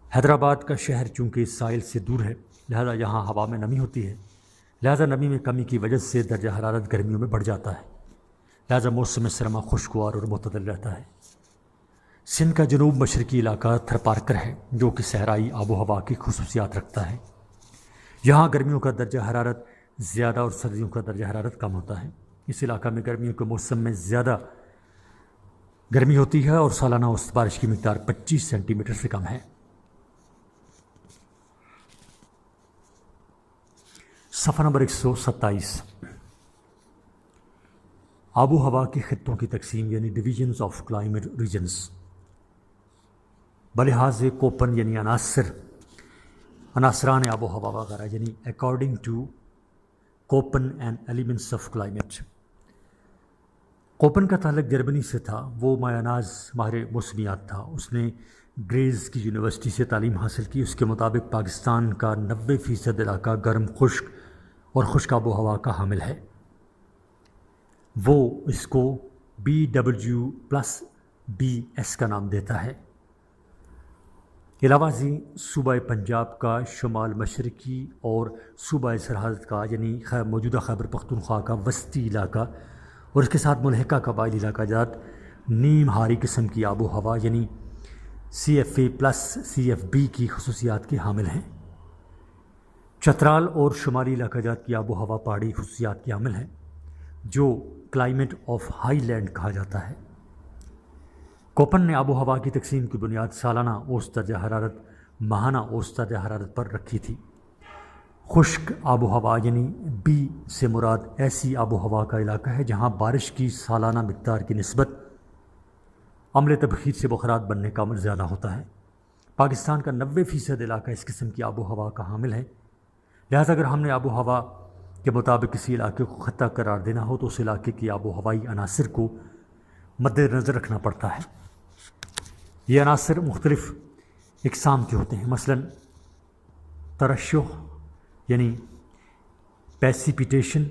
حیدرآباد کا شہر چونکہ ساحل سے دور ہے، لہٰذا یہاں ہوا میں نمی ہوتی ہے، لہذا نمی میں کمی کی وجہ سے درجہ حرارت گرمیوں میں بڑھ جاتا ہے، لہذا موسم سرما خوشگوار اور معتدل رہتا ہے۔ سندھ کا جنوب مشرقی علاقہ تھرپارکر ہے، جو کہ صحرائی آب و ہوا کی خصوصیات رکھتا ہے۔ یہاں گرمیوں کا درجہ حرارت زیادہ اور سردیوں کا درجہ حرارت کم ہوتا ہے۔ اس علاقہ میں گرمیوں کے موسم میں زیادہ گرمی ہوتی ہے اور سالانہ اوسط بارش کی مقدار 25 سینٹی میٹر سے کم ہے۔ صفحہ نمبر 127، آب و ہوا کے خطوں کی تقسیم یعنی ڈویژنز آف کلائمیٹ ریجنز بلحاظ کوپن یعنی عناصران آب و ہوا وغیرہ، یعنی according to Koppen and elements of climate. Koppen کا تعلق جرمنی سے تھا، وہ مایاناز ماہر موسمیات تھا۔ اس نے گریز کی یونیورسٹی سے تعلیم حاصل کی۔ اس کے مطابق پاکستان کا 90% علاقہ گرم خشک اور خشک آب و ہوا کا حامل ہے۔ وہ اس کو BW+BS کا نام دیتا ہے۔ علاوہ ازیں صوبہ پنجاب کا شمال مشرقی اور صوبہ سرحد کا یعنی موجودہ خیبر پختونخوا کا وسطی علاقہ اور اس کے ساتھ ملحقہ قبائلی علاقہ جات نیم ہاری قسم کی آب و ہوا یعنی CFA+CFB کی خصوصیات کے حامل ہیں۔ چترال اور شمالی علاقہ جات کی آب و ہوا پہاڑی خصوصیات کے حامل ہیں، جو کلائمیٹ آف ہائی لینڈ کہا جاتا ہے۔ کوپن نے آب و ہوا کی تقسیم کی بنیاد سالانہ اوسط درجہ حرارت ماہانہ اوسط درجہ حرارت پر رکھی تھی۔ خشک آب و ہوا یعنی B سے مراد ایسی آب و ہوا کا علاقہ ہے جہاں بارش کی سالانہ مقدار کی نسبت عمل تبخیر سے بخارات بننے کا عمل زیادہ ہوتا ہے۔ پاکستان کا 90% علاقہ اس قسم کی آب و ہوا کا حامل ہے، لہذا اگر ہم نے آب و ہوا کے مطابق کسی علاقے کو خطہ قرار دینا ہو تو اس علاقے کی آب و ہوائی عناصر کو مد نظر رکھنا پڑتا ہے۔ یہ عناصر مختلف اقسام کے ہوتے ہیں، مثلا ترشح یعنی پیسیپیٹیشن،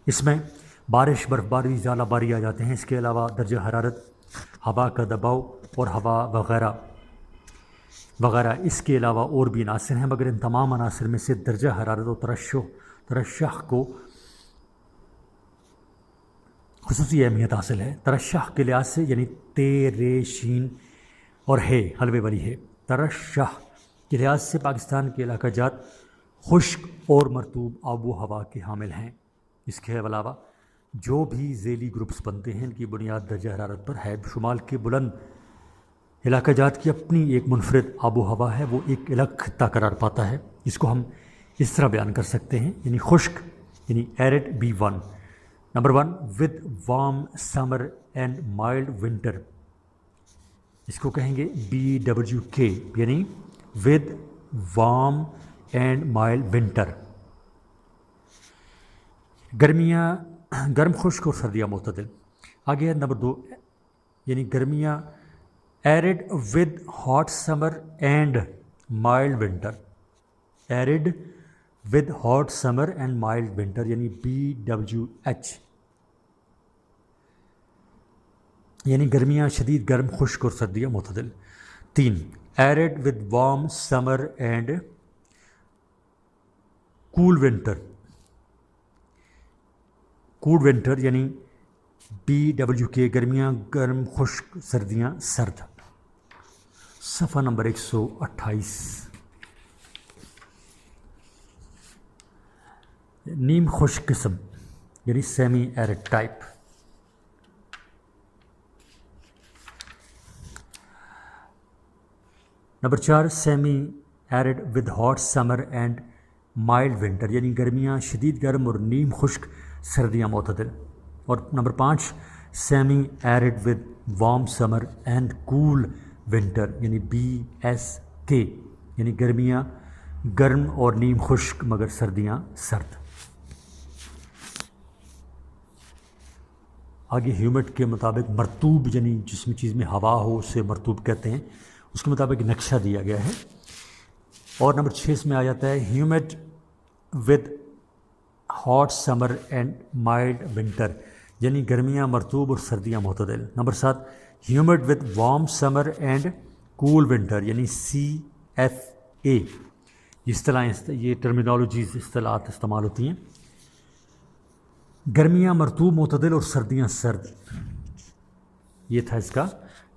اس میں بارش، برف باری، ژالہ باری آ جاتے ہیں۔ اس کے علاوہ درجہ حرارت، ہوا کا دباؤ اور ہوا وغیرہ وغیرہ اس کے علاوہ اور بھی عناصر ہیں، مگر ان تمام عناصر میں سے درجہ حرارت اور ترشح کو خصوصی اہمیت حاصل ہے۔ ترشح کے لحاظ سے یعنی شین اور ہے حلوے والی ہے، ترشح کے لحاظ سے پاکستان کے علاقہ جات خشک اور مرطوب آب و ہوا کے حامل ہیں۔ اس کے علاوہ جو بھی ذیلی گروپس بنتے ہیں ان کی بنیاد درجہ حرارت پر ہے۔ شمال کے بلند علاقہ جات کی اپنی ایک منفرد آب و ہوا ہے، وہ ایک الگ خطہ قرار پاتا ہے۔ اس کو ہم اس طرح بیان کر سکتے ہیں، یعنی خشک یعنی ایرڈ B1، نمبر 1 with warm summer and mild winter, اس کو کہیں گے BWK یعنی with warm and mild winter. گرمیاں گرم خشک اور سردیاں معتدل۔ آگے ہے نمبر 2 یعنی گرمیاں arid with hot summer and mild winter, arid with hot summer and mild winter یعنی BWH، یعنی گرمیاں شدید گرم خشک اور سردیاں معتدل۔ 3 arid with warm summer and cool winter یعنی BWK، گرمیاں گرم خشک سردیاں سرد۔ صفحہ نمبر 128، نیم خشک قسم یعنی semi arid type. Number 4 semi arid with hot summer and mild winter یعنی گرمیاں شدید گرم اور نیم خشک سردیاں معتدل۔ اور number 5 semi arid with warm summer and cool winter یعنی BSK یعنی گرمیاں گرم اور نیم خشک مگر سردیاں سرد۔ آگے ہیومڈ کے مطابق مرطوب یعنی جس میں چیز میں ہوا ہو اسے مرطوب کہتے ہیں، اس کے مطابق نقشہ دیا گیا ہے۔ اور نمبر 6 میں آ جاتا ہے humid with hot summer and mild winter یعنی گرمیاں مرطوب اور سردیاں معتدل۔ Number 7 humid with warm summer and cool winter یعنی CFA یہ ٹرمینالوجیز اصطلاحات استعمال ہوتی ہیں. گرمیاں مرطوب معتدل اور سردیاں سرد، یہ تھا اس کا،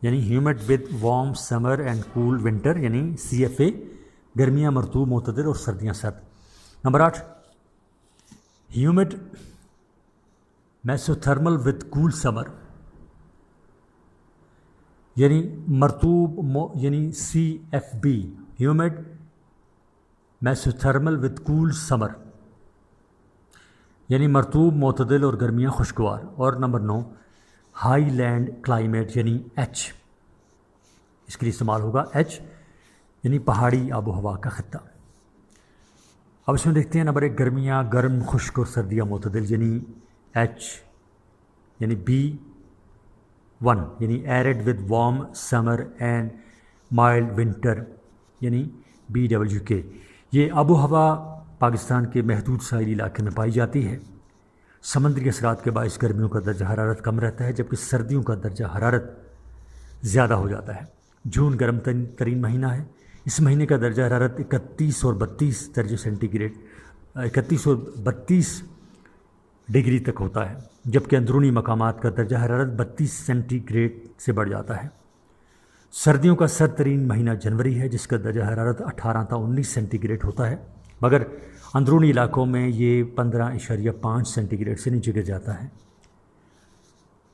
یعنی humid with warm summer and cool winter, یعنی CFA، گرمیاں مرطوب معتدل اور سردیاں سرد. Number 8، humid mesothermal with cool summer, یعنی مرطوب یعنی CFB، humid mesothermal with cool summer, یعنی مرطوب معتدل اور گرمیاں خوشگوار. اور نمبر 9، ہائی لینڈ کلائمیٹ، یعنی H، اس کے لیے استعمال ہوگا H، یعنی پہاڑی آب و ہوا کا خطہ. اب اس میں دیکھتے ہیں نمبر 1، گرمیاں گرم خشک اور سردیاں معتدل، یعنی H، یعنی B1، یعنی arid with warm summer and mild winter, یعنی BWK. یہ آب و ہوا پاکستان کے محدود ساحلی علاقے میں پائی جاتی ہے. سمندری اثرات کے باعث گرمیوں کا درجہ حرارت کم رہتا ہے، جبکہ سردیوں کا درجہ حرارت زیادہ ہو جاتا ہے. جون گرم ترین مہینہ ہے. اس مہینے کا درجہ حرارت 31 اور 32 درجہ سینٹی گریڈ 31 اور 32 ڈگری تک ہوتا ہے، جبکہ اندرونی مقامات کا درجہ حرارت 32 سینٹی گریڈ سے بڑھ جاتا ہے. سردیوں کا سرد ترین مہینہ جنوری ہے، جس کا درجہ حرارت 18 تا 19 سینٹی گریڈ ہوتا ہے، مگر اندرونی علاقوں میں یہ 15.5 سینٹی گریڈ سے نیچے گر جاتا ہے.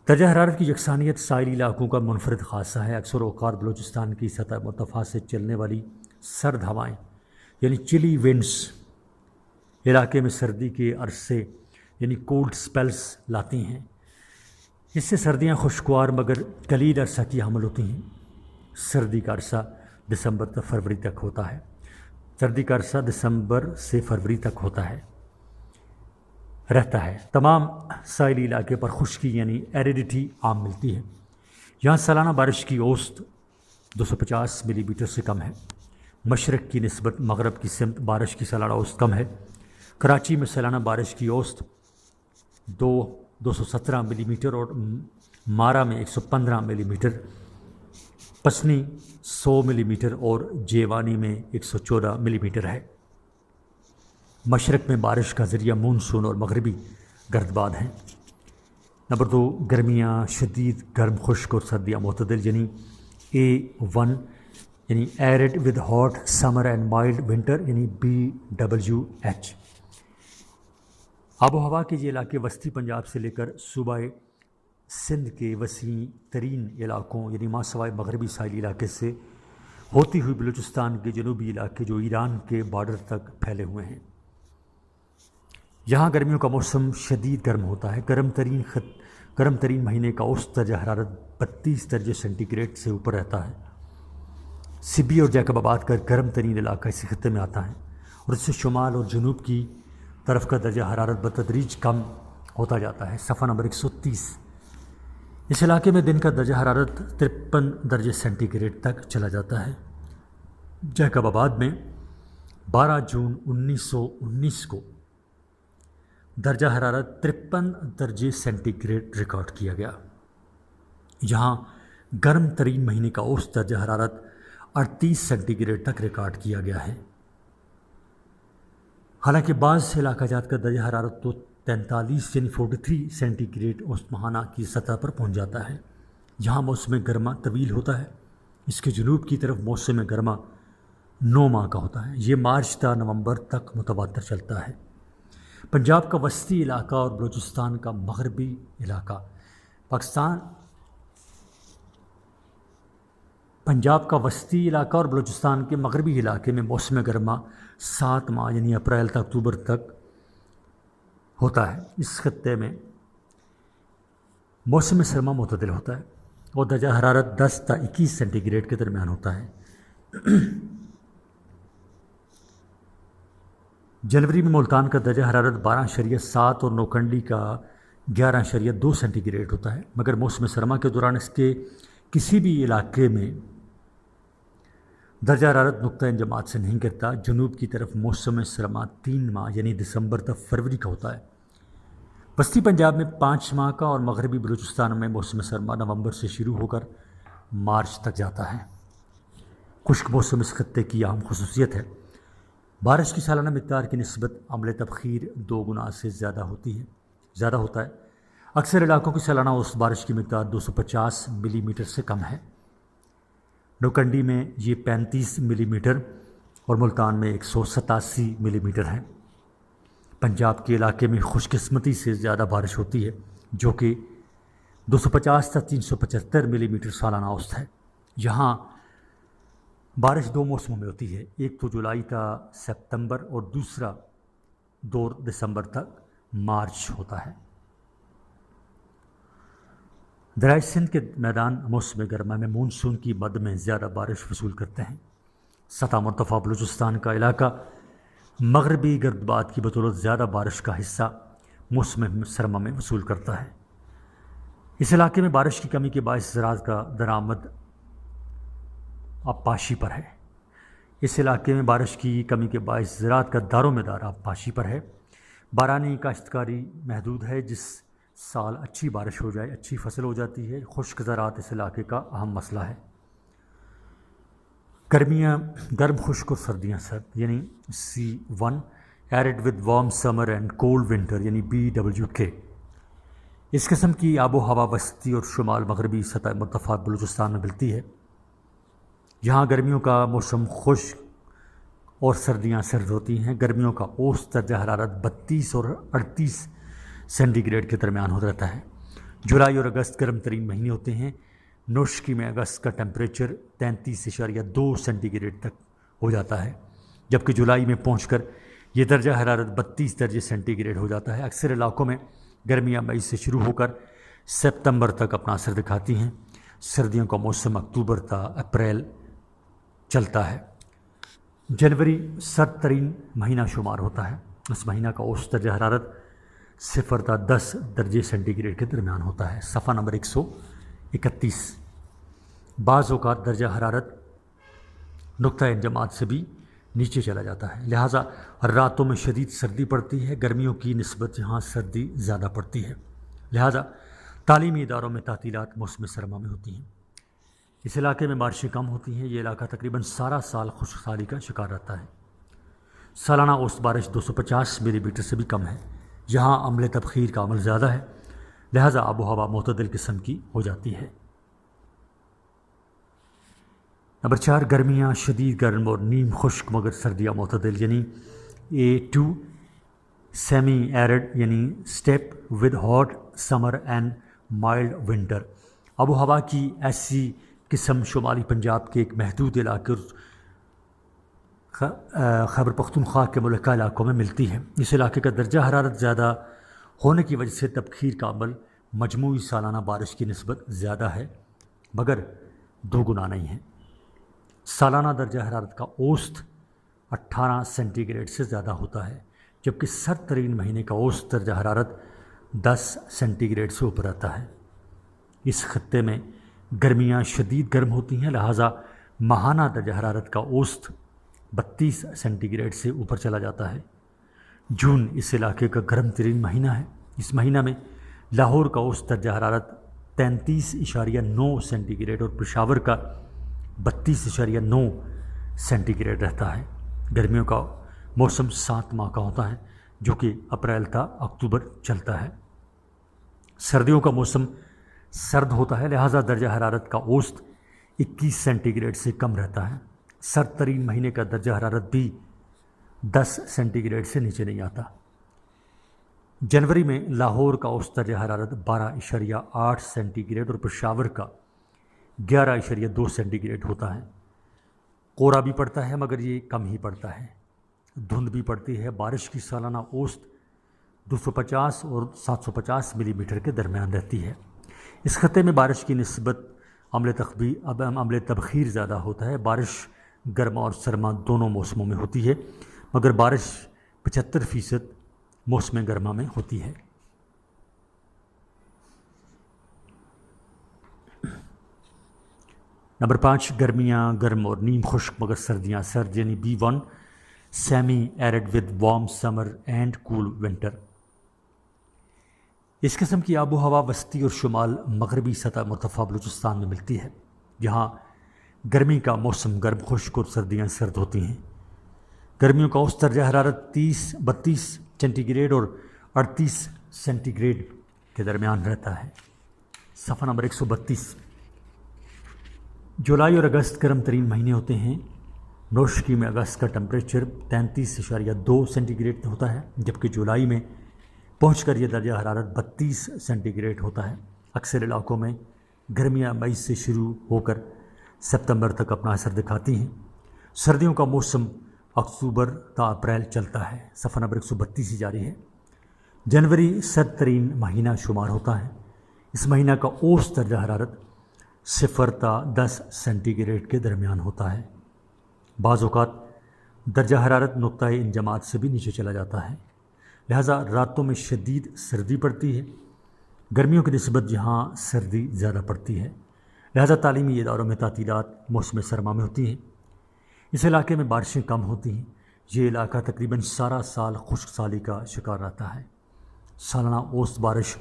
درجہ حرارت کی یکسانیت ساحلی علاقوں کا منفرد خاصہ ہے. اکثر اوقات بلوچستان کی سطح مرتفع سے چلنے والی سرد ہوائیں، یعنی چلی ونڈس، علاقے میں سردی کے عرصے یعنی کولڈ سپیلز لاتی ہیں. اس سے سردیاں خوشگوار مگر قلیل عرصہ کی حمل ہوتی ہیں. سردی کا عرصہ دسمبر سے فروری تک ہوتا ہے. سردی کا عرصہ دسمبر سے فروری تک ہوتا ہے رہتا ہے. تمام ساحلی علاقے پر خشکی یعنی ایریڈیٹی عام ملتی ہے. یہاں سالانہ بارش کی اوسط 250 ملی میٹر سے کم ہے. مشرق کی نسبت مغرب کی سمت بارش کی سالانہ اوسط کم ہے. کراچی میں سالانہ بارش کی اوسط 217 ملی میٹر اور مارا میں 115 ملی میٹر، پسنی 100 ملی میٹر اور جیوانی میں 114 ملی میٹر ہے. مشرق میں بارش کا ذریعہ مونسون اور مغربی گردباد ہیں. نمبر 2، گرمیاں شدید گرم خشک اور سردیاں معتدل، یعنی A1، یعنی arid with hot summer and mild winter, یعنی BWH. آب و ہوا کے یہ علاقے وسطی پنجاب سے لے کر صوبہ سندھ کے وسیع ترین علاقوں یعنی ماسوائے مغربی ساحلی علاقے سے ہوتی ہوئی بلوچستان کے جنوبی علاقے جو ایران کے بارڈر تک پھیلے ہوئے ہیں. یہاں گرمیوں کا موسم شدید گرم ہوتا ہے. گرم ترین مہینے کا اوسط درجہ حرارت 32 درجہ سینٹی گریڈ سے اوپر رہتا ہے. سبی اور جیکب آباد کا گرم ترین علاقہ اسی خطے میں آتا ہے اور اس سے شمال اور جنوب کی طرف کا درجہ حرارت بتدریج کم ہوتا جاتا ہے. صفحہ نمبر 130. اس علاقے میں دن کا درجہ حرارت 53 درجہ سینٹی گریڈ تک چلا جاتا ہے. جیکب آباد میں 12 جون 1919 کو درجہ حرارت 53 درجہ سینٹی گریڈ ریکارڈ کیا گیا. یہاں گرم ترین مہینے کا اوسط درجہ حرارت 38 سینٹی گریڈ تک ریکارڈ کیا گیا ہے. حالانکہ بعض علاقہ جات کا درجہ حرارت تو 43 یعنی 43 سینٹی گریڈ اوسط ماہانہ کی سطح پر پہنچ جاتا ہے. یہاں موسم گرما طویل ہوتا ہے. اس کے جنوب کی طرف موسم گرما 9 ماہ کا ہوتا ہے. یہ مارچ تا نومبر تک متواتر چلتا ہے. پنجاب کا وسطی علاقہ اور بلوچستان کا مغربی علاقہ پنجاب کا وسطی علاقہ اور بلوچستان کے مغربی علاقے میں موسم گرما 7 ماہ یعنی اپریل تا اکتوبر تک ہوتا ہے. اس خطے میں موسم سرما معتدل ہوتا ہے اور درجہ حرارت 10 تا 21 سینٹی گریڈ کے درمیان ہوتا ہے. جنوری میں ملتان کا درجہ حرارت 12.7 اور نوکنڈی کا 11.2 سینٹی گریڈ ہوتا ہے، مگر موسم سرما کے دوران اس کے کسی بھی علاقے میں درجہ حرارت نقطہ انجماد سے نہیں گرتا. جنوب کی طرف موسم سرما 3 ماہ یعنی دسمبر تا فروری کا ہوتا ہے. وسطی پنجاب میں 5 ماہ کا اور مغربی بلوچستان میں موسم سرما نومبر سے شروع ہو کر مارچ تک جاتا ہے. خشک موسم اس خطے کی اہم خصوصیت ہے. بارش کی سالانہ مقدار کی نسبت عمل تبخیر 2 گنا سے زیادہ ہوتا ہے۔ اکثر علاقوں کی سالانہ اوسط بارش کی مقدار 250 ملی میٹر سے کم ہے۔ نوکنڈی میں یہ 35 ملی میٹر اور ملتان میں 187 ملی میٹر ہے۔ پنجاب کے علاقے میں خوش قسمتی سے زیادہ بارش ہوتی ہے، جو کہ 250 تا 375 ملی میٹر سالانہ اوسط ہے۔ یہاں بارش 2 موسموں میں ہوتی ہے، ایک تو جولائی تا سپتمبر اور دوسرا 2 دسمبر تک مارچ ہوتا ہے۔ دریائے سندھ کے میدان موسم گرما میں مونسون کی مد میں زیادہ بارش وصول کرتے ہیں۔ سطح مرتفع بلوچستان کا علاقہ مغربی گردباد کی بدولت زیادہ بارش کا حصہ موسم سرما میں وصول کرتا ہے۔ اس علاقے میں بارش کی کمی کے باعث زراعت کا درآمد آبپاشی پر ہے۔ اس علاقے میں بارش کی کمی کے باعث زراعت کا دار و مدار آبپاشی پر ہے۔ بارانی کاشتکاری محدود ہے، جس سال اچھی بارش ہو جائے اچھی فصل ہو جاتی ہے۔ خشک زراعت اس علاقے کا اہم مسئلہ ہے۔ گرمیاں گرم خشک اور سردیاں سرد، یعنی C1 arid with warm summer and cold winter, یعنی BWK۔ اس قسم کی آب و ہوا وسطی اور شمال مغربی سطح مرتفع بلوچستان میں ملتی ہے۔ یہاں گرمیوں کا موسم خشک اور سردیاں سرد ہوتی ہیں۔ گرمیوں کا اوسط درجہ حرارت 32 اور 38 سینٹی گریڈ کے درمیان ہوتا رہتا ہے۔ جولائی اور اگست گرم ترین مہینے ہوتے ہیں۔ نوشکی میں اگست کا ٹیمپریچر 33.2 سینٹی گریڈ تک ہو جاتا ہے، جبکہ جولائی میں پہنچ کر یہ درجہ حرارت 32 درجے سینٹی گریڈ ہو جاتا ہے۔ اکثر علاقوں میں گرمیاں مئی سے شروع ہو کر سپتمبر تک اپنا اثر دکھاتی ہیں۔ سردیوں کا موسم اکتوبر تا اپریل چلتا ہے۔ جنوری سرد ترین مہینہ شمار ہوتا ہے۔ اس مہینہ کا اوسط درجہ حرارت 0 تا 10 درجے سینٹی گریڈ کے درمیان ہوتا ہے۔ صفحہ نمبر 131۔ بعض اوقات درجہ حرارت نقطہ انجماد سے بھی نیچے چلا جاتا ہے، لہٰذا راتوں میں شدید سردی پڑتی ہے۔ گرمیوں کی نسبت یہاں سردی زیادہ پڑتی ہے، لہٰذا تعلیمی اداروں میں تعطیلات موسم سرما میں ہوتی ہیں۔ اس علاقے میں بارشیں کم ہوتی ہیں۔ یہ علاقہ تقریباً سارا سال خشک سالی کا شکار رہتا ہے۔ سالانہ اوسط بارش 250 ملی میٹر سے بھی کم ہے۔ یہاں عمل تبخیر کا عمل زیادہ ہے، لہٰذا آب و ہوا معتدل قسم کی ہو جاتی ہے۔ نمبر 4، گرمیاں شدید گرم اور نیم خشک مگر سردیاں معتدل، یعنی A2 سیمی ایرڈ، یعنی steppe with hot summer and mild winter. آب و ہوا کی ایسی قسم شمالی پنجاب کے ایک محدود علاقے خیبر پختونخوا کے ملکہ علاقوں میں ملتی ہے۔ اس علاقے کا درجہ حرارت زیادہ ہونے کی وجہ سے تبخیر کا عمل مجموعی سالانہ بارش کی نسبت زیادہ ہے، مگر 2 گنا نہیں ہے۔ سالانہ درجہ حرارت کا اوسط 18 سینٹی گریڈ سے زیادہ ہوتا ہے، جبکہ سرد ترین مہینے کا اوسط درجہ حرارت 10 سینٹی گریڈ سے اوپر آتا ہے۔ اس خطے میں گرمیاں شدید گرم ہوتی ہیں، لہٰذا ماہانہ درجہ حرارت کا اوسط 32 سینٹی گریڈ سے اوپر چلا جاتا ہے۔ جون اس علاقے کا گرم ترین مہینہ ہے۔ اس مہینہ میں لاہور کا اوسط درجہ حرارت 33.9 سینٹی گریڈ اور پشاور کا 32.9 سینٹی گریڈ رہتا ہے۔ گرمیوں کا موسم 7 ماہ کا ہوتا ہے، جو کہ اپریل تا اکتوبر چلتا ہے۔ سردیوں کا موسم سرد ہوتا ہے، لہٰذا درجہ حرارت کا اوسط 21 سینٹی گریڈ سے کم رہتا ہے۔ سرد ترین مہینے کا درجہ حرارت بھی 10 سینٹی گریڈ سے نیچے نہیں آتا۔ جنوری میں لاہور کا اوسط درجہ حرارت 12.8 سینٹی گریڈ اور پشاور کا 11.2 سینٹی گریڈ ہوتا ہے۔ کورا بھی پڑتا ہے، مگر یہ کم ہی پڑتا ہے۔ دھند بھی پڑتی ہے۔ بارش کی سالانہ اوسط 250 اور 750 ملی میٹر کے درمیان رہتی ہے۔ اس خطے میں بارش کی نسبت عمل تبخیر زیادہ ہوتا ہے۔ بارش گرما اور سرما دونوں موسموں میں ہوتی ہے، مگر بارش 75% موسم گرما میں ہوتی ہے۔ نمبر 5، گرمیاں گرم اور نیم خشک مگر سردیاں سرد، یعنی B1 semi arid with warm summer and cool winter. اس قسم کی آب و ہوا وسطی اور شمال مغربی سطح مرتفع بلوچستان میں ملتی ہے۔ یہاں گرمی کا موسم گرم خشک اور سردیاں سرد ہوتی ہیں۔ گرمیوں کا اوسط درجہ حرارت 32 سینٹی گریڈ اور 38 سینٹی گریڈ کے درمیان رہتا ہے۔ صفحہ نمبر 132۔ جولائی اور اگست گرم ترین مہینے ہوتے ہیں۔ نوشکی میں اگست کا ٹمپریچر 33.2 سینٹی گریڈ ہوتا ہے، جبکہ جولائی میں پہنچ کر یہ درجہ حرارت 32 سینٹی گریڈ ہوتا ہے۔ اکثر علاقوں میں گرمیاں مئی سے شروع ہو کر ستمبر تک اپنا اثر دکھاتی ہیں۔ سردیوں کا موسم اکتوبر تا اپریل چلتا ہے۔ صفحہ نمبر 132 ہی جاری ہے۔ جنوری سرد ترین مہینہ شمار ہوتا ہے۔ اس مہینہ کا اوسط درجہ حرارت 0 تا 10 سینٹی گریڈ کے درمیان ہوتا ہے۔ بعض اوقات درجہ حرارت نقطۂ انجماد سے بھی نیچے چلا جاتا ہے، لہٰذا راتوں میں شدید سردی پڑتی ہے۔ گرمیوں کی نسبت جہاں سردی زیادہ پڑتی ہے، لہٰذا تعلیمی اداروں میں تعطیلات موسم سرما میں ہوتی ہیں۔ اس علاقے میں بارشیں کم ہوتی ہیں۔ یہ علاقہ تقریباً سارا سال خشک سالی کا شکار رہتا ہے۔ سالانہ اوسط بارش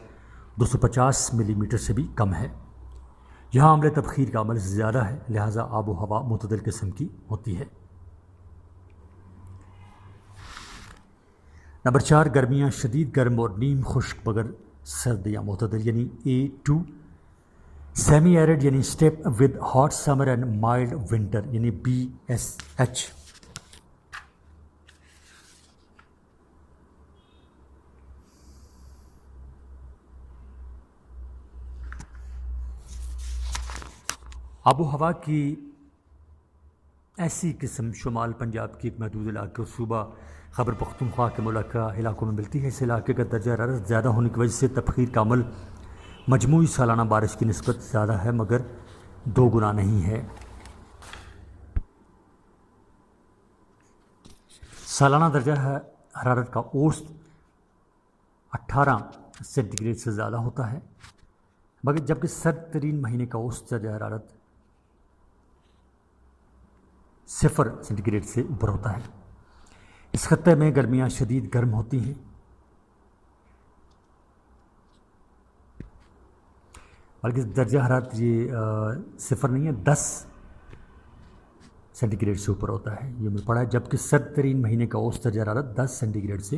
250 ملی میٹر سے بھی کم ہے۔ یہاں عمل تبخیر کا عمل زیادہ ہے، لہٰذا آب و ہوا معتدل قسم کی ہوتی ہے۔ نمبر 4، گرمیاں شدید گرم اور نیم خشک مگر سرد یا معتدل یعنی A2، سیمی ایرڈ یعنی steppe with hot summer and mild winter یعنی BSH۔ آب و ہوا کی ایسی قسم شمال پنجاب کی ایک محدود علاقے اور صوبہ خیبر پختونخوا کے ملکہ علاقوں میں ملتی ہے۔ اس علاقے کا درجہ حرارت زیادہ ہونے کی وجہ سے تبخیر کا عمل مجموعی سالانہ بارش کی نسبت زیادہ ہے، مگر 2 گنا نہیں ہے۔ سالانہ درجہ حرارت کا اوسط 18 سینٹی گریڈ سے زیادہ ہوتا ہے، مگر جبکہ سرد ترین مہینے کا اوسط درجہ حرارت 0 سینٹی گریڈ سے اوپر ہوتا ہے۔ اس خطے میں گرمیاں شدید گرم ہوتی ہیں۔ بلکہ درجہ حرارت یہ 0 نہیں ہے، 10 سینٹی گریڈ سے اوپر ہوتا ہے، یہ میں پڑھا ہے، جبکہ سرد ترین مہینے کا اوسط درجہ حرارت 10 سینٹی گریڈ سے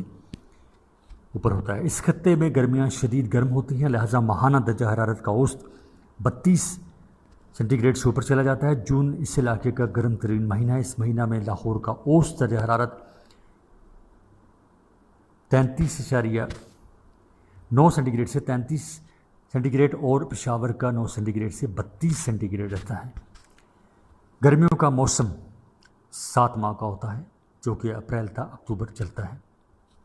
اوپر ہوتا ہے۔ اس خطے میں گرمیاں شدید گرم ہوتی ہیں، لہٰذا ماہانہ درجہ حرارت کا اوسط 32 سینٹی گریڈ سے اوپر چلا جاتا ہے۔ جون اس علاقے کا گرم ترین مہینہ ہے۔ اس مہینہ میں لاہور کا اوسط درجہ حرارت 33.9 سینٹی گریڈ سے 33 سینٹی گریڈ اور پشاور کا 9 سینٹی گریڈ سے 32 سینٹی گریڈ رہتا ہے۔ گرمیوں کا موسم 7 ماہ کا ہوتا ہے، جو کہ اپریل تا اکتوبر چلتا ہے۔